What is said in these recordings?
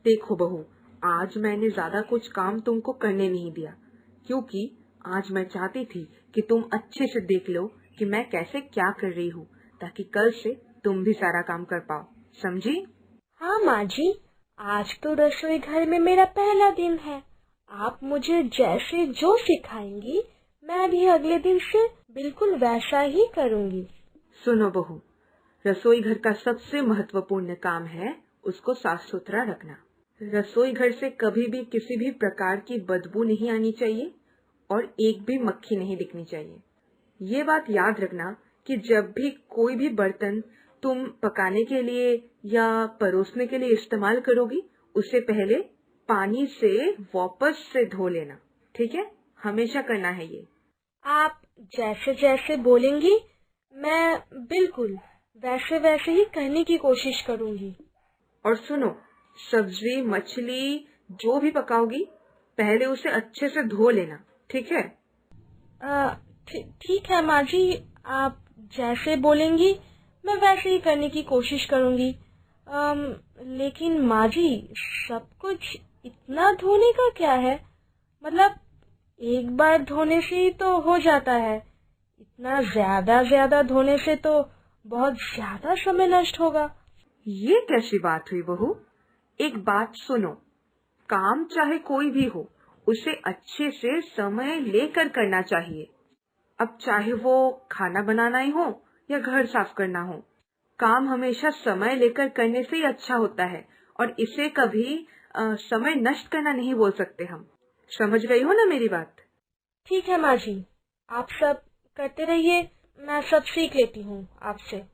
देखो बहू, आज मैंने ज्यादा कुछ काम तुमको करने नहीं दिया, क्योंकि आज मैं चाहती थी कि तुम अच्छे से देख लो कि मैं कैसे क्या कर रही हूँ, ताकि कल से तुम भी सारा काम कर पाओ। समझी? हाँ माँ जी, आज तो रसोई घर में मेरा पहला दिन है। आप मुझे जैसे जो सिखाएंगी मैं भी अगले दिन से बिल्कुल वैसा ही करूँगी। सुनो बहू, रसोई घर का सबसे महत्वपूर्ण काम है उसको साफ सुथरा रखना। रसोई घर से कभी भी किसी भी प्रकार की बदबू नहीं आनी चाहिए और एक भी मक्खी नहीं दिखनी चाहिए। ये बात याद रखना कि जब भी कोई भी बर्तन तुम पकाने के लिए या परोसने के लिए इस्तेमाल करोगी, उससे पहले पानी से वापस से धो लेना। ठीक है? हमेशा करना है ये। आप जैसे जैसे बोलेंगी मैं बिल्कुल वैसे वैसे ही करने की कोशिश करूँगी। और सुनो, सब्जी मछली जो भी पकाओगी पहले उसे अच्छे से धो लेना। ठीक है? ठीक है माँ जी, आप जैसे बोलेंगी मैं वैसे ही करने की कोशिश करूँगी। लेकिन माँ जी, सब कुछ इतना धोने का क्या है? मतलब एक बार धोने से ही तो हो जाता है। इतना ज्यादा धोने से तो बहुत ज्यादा समय नष्ट होगा। ये कैसी बात हुई बहू? एक बात सुनो, काम चाहे कोई भी हो उसे अच्छे से समय लेकर करना चाहिए। अब चाहे वो खाना बनाना ही हो या घर साफ करना हो, काम हमेशा समय लेकर करने से ही अच्छा होता है और इसे कभी समय नष्ट करना नहीं बोल सकते हम। समझ गई हो ना मेरी बात? ठीक है माँ जी, आप सब करते रहिए, मैं सब सीख लेती हूँ आपसे।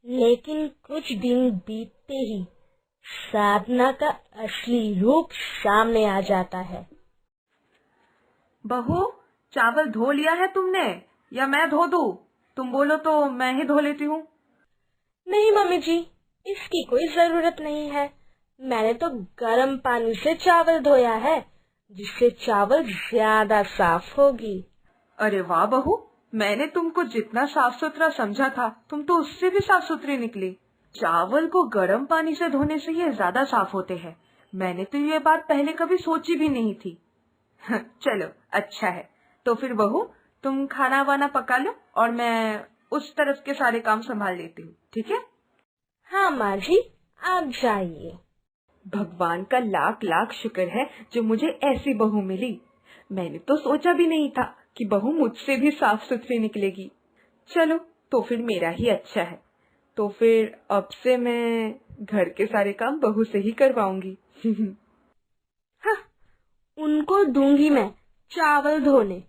लेकिन कुछ दिन बीतते ही साधना का असली रूप सामने आ जाता है। बहू, चावल धो लिया है तुमने या मैं धो दूं? तुम बोलो तो मैं ही धो लेती हूँ। नहीं मम्मी जी, इसकी कोई जरूरत नहीं है। मैंने तो गर्म पानी से चावल धोया है, जिससे चावल ज्यादा साफ होगी। अरे वाह बहू, मैंने तुमको जितना साफ सुथरा समझा था तुम तो उससे भी साफ सुथरी निकली। चावल को गर्म पानी से धोने से ये ज्यादा साफ होते हैं। मैंने तो ये बात पहले कभी सोची भी नहीं थी। चलो अच्छा है, तो फिर बहू तुम खाना वाना पका लो और मैं उस तरफ के सारे काम संभाल लेती हूँ। ठीक है? हाँ माँ जी, आप जाइए। भगवान का लाख लाख शुक्र है जो मुझे ऐसी बहू मिली। मैंने तो सोचा भी नहीं था कि बहू मुझसे भी साफ सुथरी निकलेगी। चलो, तो फिर मेरा ही अच्छा है। तो फिर अब से मैं घर के सारे काम बहू से ही करवाऊंगी। हाँ, उनको दूंगी मैं चावल धोने।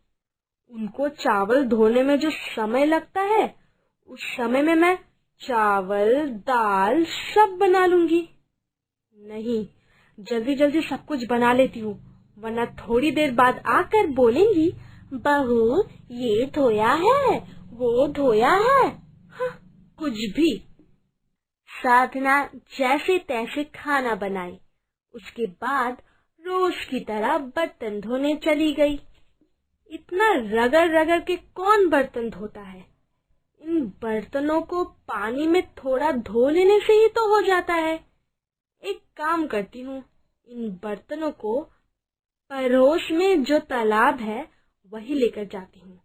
उनको चावल धोने में जो समय लगता है, उस समय में मैं चावल दाल सब बना लूंगी। नहीं, जल्दी जल्दी सब कुछ बना लेती हूँ, वरना थोड़ी देर बाद आकर बोलेंगी, बहू ये धोया है, वो धोया है। हाँ, कुछ भी। साधना जैसे तैसे खाना बनाई, उसके बाद रोज की तरह बर्तन धोने चली गई। इतना रगड़ रगड़ के कौन बर्तन धोता है? इन बर्तनों को पानी में थोड़ा धो लेने से ही तो हो जाता है। एक काम करती हूँ, इन बर्तनों को पड़ोस में जो तालाब है वही लेकर जाती हूँ।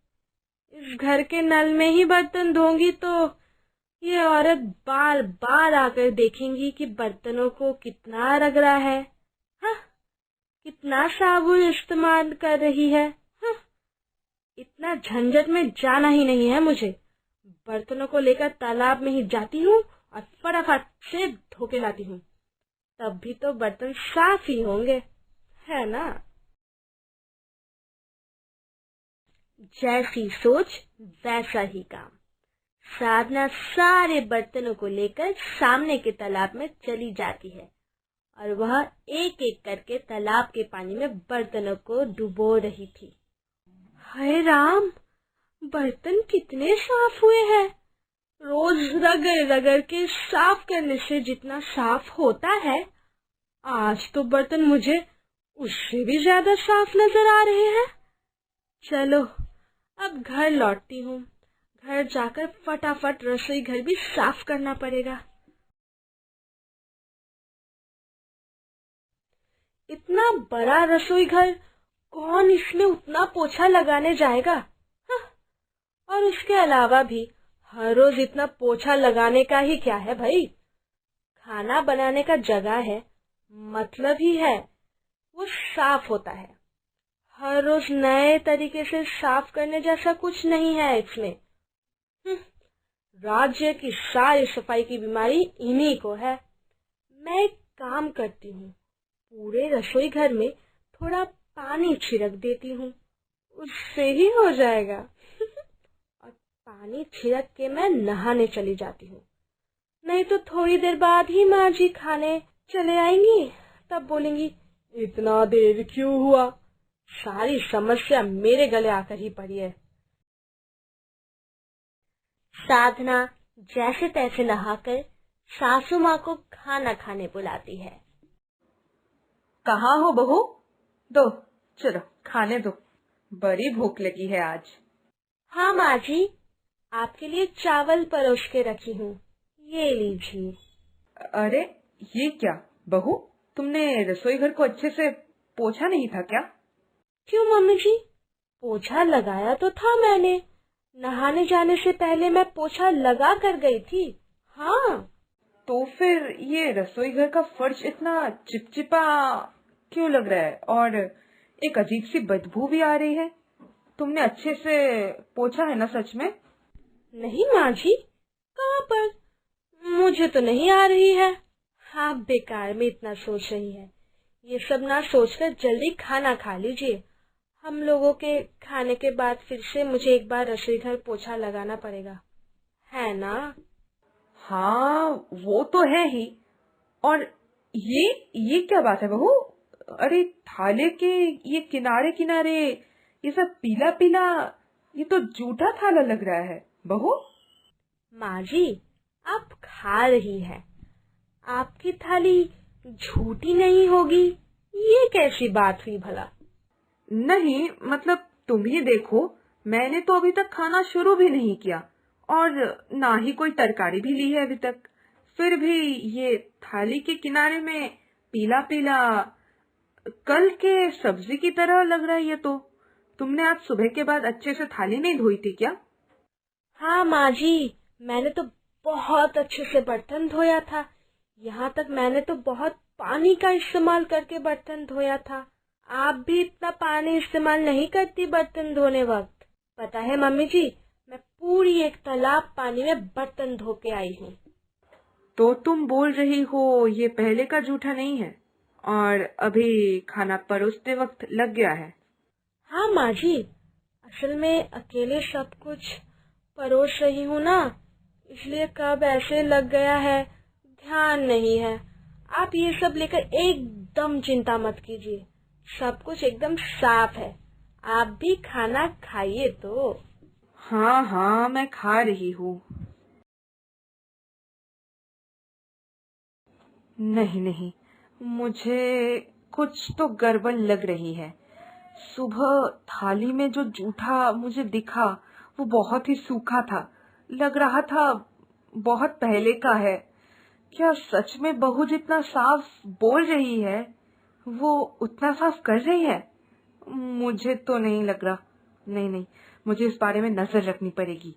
इस घर के नल में ही बर्तन धोंगी तो ये औरत बार बार आकर देखेंगी कि बर्तनों को कितना रगड़ा है। हाँ, कितना साबुन इस्तेमाल कर रही है। हाँ, इतना झंझट में जाना ही नहीं है मुझे। बर्तनों को लेकर तालाब में ही जाती हूँ और फटाफट से धो के लाती हूँ, तब भी तो बर्तन साफ ही होंगे, है ना? जैसी सोच वैसा ही काम। साधना सारे बर्तनों को लेकर सामने के तालाब में चली जाती है और वह एक एक करके तालाब के पानी में बर्तनों को डुबो रही थी। हाय राम, बर्तन कितने साफ हुए हैं। रोज रगड़ रगड़ के साफ करने से जितना साफ होता है, आज तो बर्तन मुझे उससे भी ज्यादा साफ नजर आ रहे हैं। चलो अब घर लौटती हूँ। घर जाकर फटाफट रसोई घर भी साफ करना पड़ेगा। इतना बड़ा रसोई घर, कौन इसमें उतना पोछा लगाने जाएगा? हाँ, और उसके अलावा भी हर रोज इतना पोछा लगाने का ही क्या है भाई? खाना बनाने का जगह है, मतलब ही है वो साफ होता है। हर रोज नए तरीके से साफ करने जैसा कुछ नहीं है इसमें। राज्य की सारी सफाई की बीमारी इन्हीं को है। मैं एक काम करती हूँ, पूरे रसोई घर में थोड़ा पानी छिड़क देती हूँ, उससे ही हो जाएगा। और पानी छिड़क के मैं नहाने चली जाती हूँ। नहीं तो थोड़ी देर बाद ही माँ जी खाने चले आएंगी, तब बोलेंगी इतना देर क्यों हुआ? सारी समस्या मेरे गले आकर ही पड़ी है। साधना जैसे तैसे नहाकर सासू माँ को खाना खाने बुलाती है। कहाँ हो बहू? दो, चलो खाने दो, बड़ी भूख लगी है आज। हाँ माँ जी, आपके लिए चावल परोस के रखी हूँ, ये लीजिए। अरे ये क्या बहू, तुमने रसोई घर को अच्छे से पोछा नहीं था क्या? क्यों मम्मी जी, पोछा लगाया तो था मैंने। नहाने जाने से पहले मैं पोछा लगा कर गई थी। हाँ। तो फिर ये रसोई घर का फर्श इतना चिपचिपा क्यों लग रहा है और एक अजीब सी बदबू भी आ रही है? तुमने अच्छे से पोछा है ना सच में? नहीं माँ जी, कहाँ पर? मुझे तो नहीं आ रही है। आप बेकार में इतना सोच रही है। ये सब ना सोचकर जल्दी खाना खा लीजिए। हम लोगों के खाने के बाद फिर से मुझे एक बार रसोई घर पोछा लगाना पड़ेगा, है ना? हाँ वो तो है ही। और ये क्या बात है बहू? अरे थाले के ये किनारे किनारे ये सब पीला पीला, ये तो जूठा थाला लग रहा है बहू। माँ जी, आप खा रही हैं, आपकी थाली झूठी नहीं होगी, ये कैसी बात हुई भला? नहीं मतलब तुम ही देखो, मैंने तो अभी तक खाना शुरू भी नहीं किया और ना ही कोई तरकारी भी ली है अभी तक, फिर भी ये थाली के किनारे में पीला पीला कल के सब्जी की तरह लग रहा है। ये तो तुमने आज सुबह के बाद अच्छे से थाली नहीं धोई थी क्या? हाँ माँ जी, मैंने तो बहुत अच्छे से बर्तन धोया था। यहाँ तक मैंने तो बहुत पानी का इस्तेमाल करके बर्तन धोया था। आप भी इतना पानी इस्तेमाल नहीं करती बर्तन धोने वक्त। पता है मम्मी जी, मैं पूरी एक तालाब पानी में बर्तन धो के आई हूँ। तो तुम बोल रही हो ये पहले का जूठा नहीं है और अभी खाना परोसते वक्त लग गया है? हाँ माँ जी, असल में अकेले सब कुछ परोस रही हूँ ना, इसलिए कब ऐसे लग गया है ध्यान नहीं है। आप ये सब लेकर एकदम चिंता मत कीजिए, सब कुछ एकदम साफ है। आप भी खाना खाइए तो। हाँ हाँ मैं खा रही हूँ। नहीं नहीं, मुझे कुछ तो गड़बड़ लग रही है। सुबह थाली में जो जूठा मुझे दिखा वो बहुत ही सूखा था, लग रहा था बहुत पहले का है। क्या सच में बहू जितना साफ बोल रही है वो उतना साफ कर रही है? मुझे तो नहीं लग रहा। नहीं नहीं, मुझे इस बारे में नजर रखनी पड़ेगी।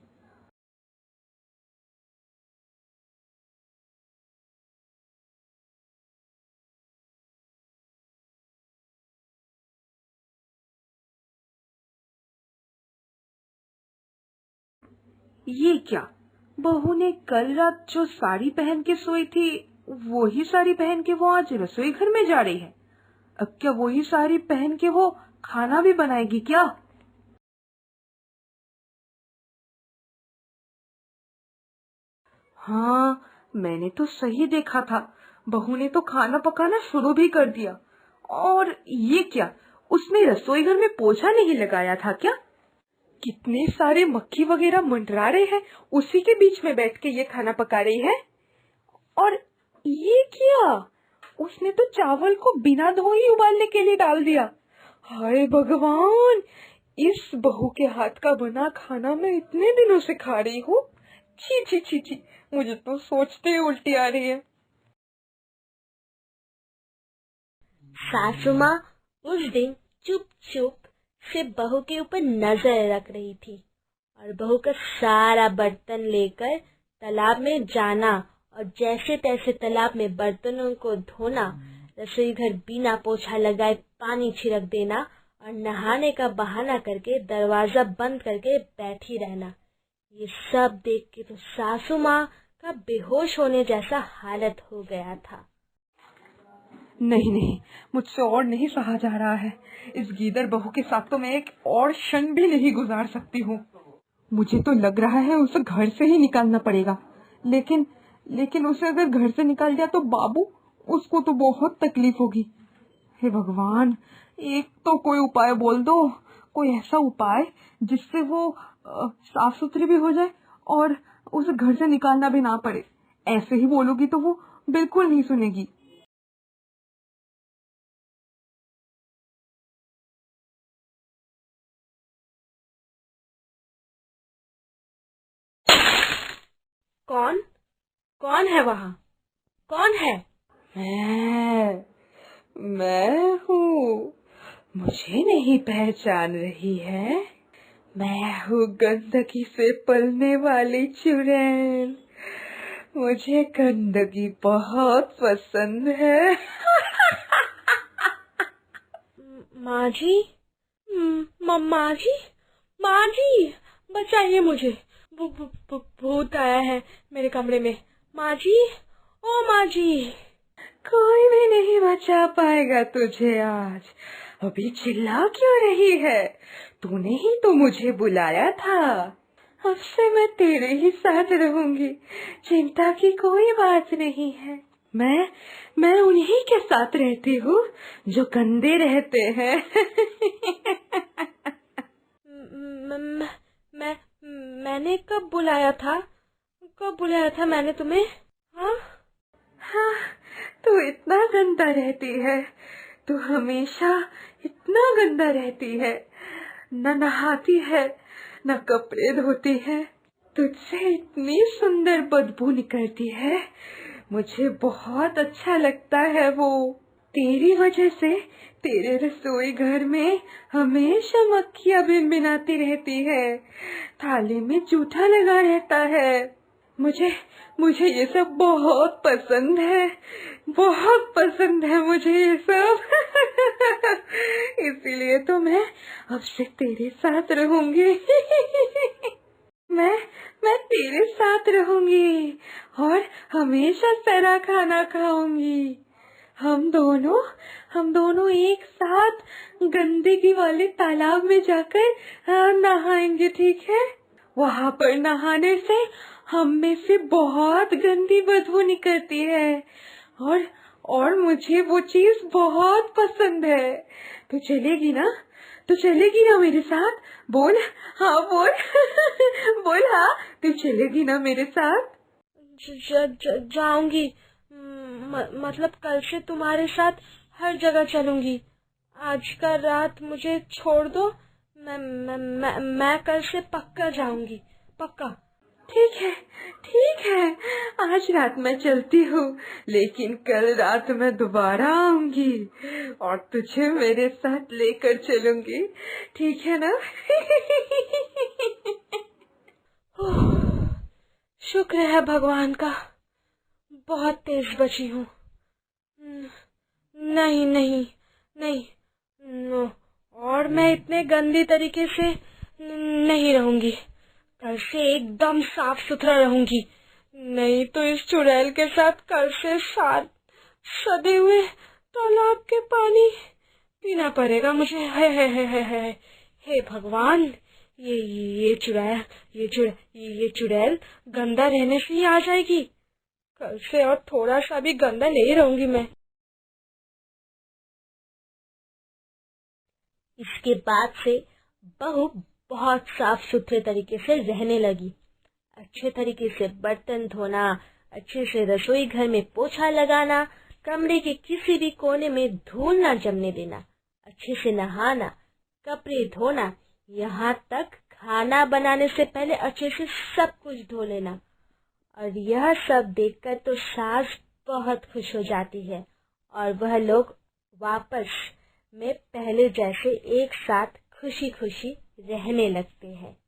ये क्या, बहू ने कल रात जो साड़ी पहन के सोई थी वही साड़ी पहन के वो आज रसोई घर में जा रही है? अब क्या वही साड़ी पहन के वो खाना भी बनाएगी क्या? हाँ मैंने तो सही देखा था, बहू ने तो खाना पकाना शुरू भी कर दिया। और ये क्या, उसने रसोई घर में पोछा नहीं लगाया था क्या? कितने सारे मक्खी वगैरह मंडरा रहे हैं, उसी के बीच में बैठ के ये खाना पका रही है। और ये क्या, उसने तो चावल को बिना धोए ही उबालने के लिए डाल दिया। हाय भगवान, इस बहू के हाथ का बना खाना मैं इतने दिनों से खा रही हूँ। छी छी छी छी, मुझे तो सोचते ही उल्टी आ रही है। सासू माँ उस दिन चुप चुप से बहू के ऊपर नजर रख रही थी और बहू का सारा बर्तन लेकर तालाब में जाना और जैसे तैसे तालाब में बर्तनों को धोना, रसोई घर बिना पोछा लगाए पानी छिड़क देना और नहाने का बहाना करके दरवाजा बंद करके बैठी रहना। ये सब देख के तो सासू माँ का बेहोश होने जैसा हालत हो गया था। नहीं नहीं, मुझसे और नहीं सहा जा रहा है। इस गीदड़ बहू के साथ तो मैं एक और क्षण भी नहीं गुजार सकती हूँ। मुझे तो लग रहा है उसे घर से ही निकालना पड़ेगा। लेकिन उसे अगर घर से निकाल दिया तो बाबू, उसको तो बहुत तकलीफ होगी। हे भगवान, एक तो कोई उपाय बोल दो, कोई ऐसा उपाय जिससे वो साफ सुथरी भी हो जाए और उसे घर से निकालना भी ना पड़े। ऐसे ही बोलोगी तो वो बिल्कुल नहीं सुनेगी। कौन कौन है वहाँ? कौन है? मैं हूँ। मुझे नहीं पहचान रही है? मैं हूँ गंदगी से पलने वाली चुड़ैल। मुझे गंदगी बहुत पसंद है। माँ जी, माँ जी, माँ जी, बचाइए मुझे। भूत आया है मेरे कमरे में। माँ जी, ओ माँ जी। कोई भी नहीं बचा पाएगा तुझे आज। अभी चिल्ला क्यों रही है? तूने ही तो मुझे बुलाया था। अब से मैं तेरे ही साथ रहूंगी। चिंता की कोई बात नहीं है। मैं उन्हीं के साथ रहती हूँ जो गंदे रहते हैं। मैंने कब बुलाया था? कब बुलाया था मैंने तुम्हें? हाँ हाँ, तू इतना गंदा रहती है। तू हमेशा इतना गंदा रहती है। न नहाती है, न कपड़े धोती है। तुझसे इतनी सुंदर बदबू निकलती है। मुझे बहुत अच्छा लगता है वो। तेरी वजह से तेरे रसोई घर में हमेशा मक्खियाँ भिनभिनाती रहती है। थाली में जूठा लगा रहता है। मुझे ये सब बहुत पसंद है। बहुत पसंद है मुझे ये सब। इसीलिए तो मैं अब से तेरे साथ रहूंगी। मैं तेरे साथ रहूंगी और हमेशा तेरा खाना खाऊंगी। हम दोनों एक साथ गंदगी वाले तालाब में जाकर नहाएंगे, ठीक है? वहाँ पर नहाने से हम में से बहुत गंदी बदबू निकलती है और मुझे वो चीज बहुत पसंद है। तो चलेगी ना? तू चलेगी ना मेरे साथ? बोल हाँ, बोल। बोल हाँ, तू चलेगी ना मेरे साथ? जाऊंगी। मतलब कल से तुम्हारे साथ हर जगह चलूंगी। आज का रात मुझे छोड़ दो। मैं कल से पक्का जाऊंगी, पक्का। ठीक है, आज रात मैं चलती हूँ, लेकिन कल रात मैं दोबारा आऊंगी और तुझे मेरे साथ लेकर चलूंगी, ठीक है ना? शुक्र है भगवान का, बहुत तेज बची हूँ। नहीं नहीं नहीं, और मैं इतने गंदी तरीके से नहीं रहूंगी। कल से एकदम साफ सुथरा रहूंगी, नहीं तो इस चुड़ैल के साथ कल से सदे हुए तालाब के पानी पीना पड़ेगा मुझे। हे भगवान, ये चुड़ैल गंदा रहने से ही आ जाएगी। कल से और थोड़ा सा भी गंदा नहीं रहूंगी मैं। इसके बाद से बहू बहुत साफ सुथरे तरीके से रहने लगी। अच्छे तरीके से बर्तन धोना, अच्छे से रसोई घर में पोछा लगाना, कमरे के किसी भी कोने में धूल न जमने देना, अच्छे से नहाना, कपड़े धोना, यहाँ तक खाना बनाने से पहले अच्छे से सब कुछ धो लेना। और यह सब देखकर तो सास बहुत खुश हो जाती है और वह लोग वापस में पहले जैसे एक साथ खुशी खुशी रहने लगते हैं।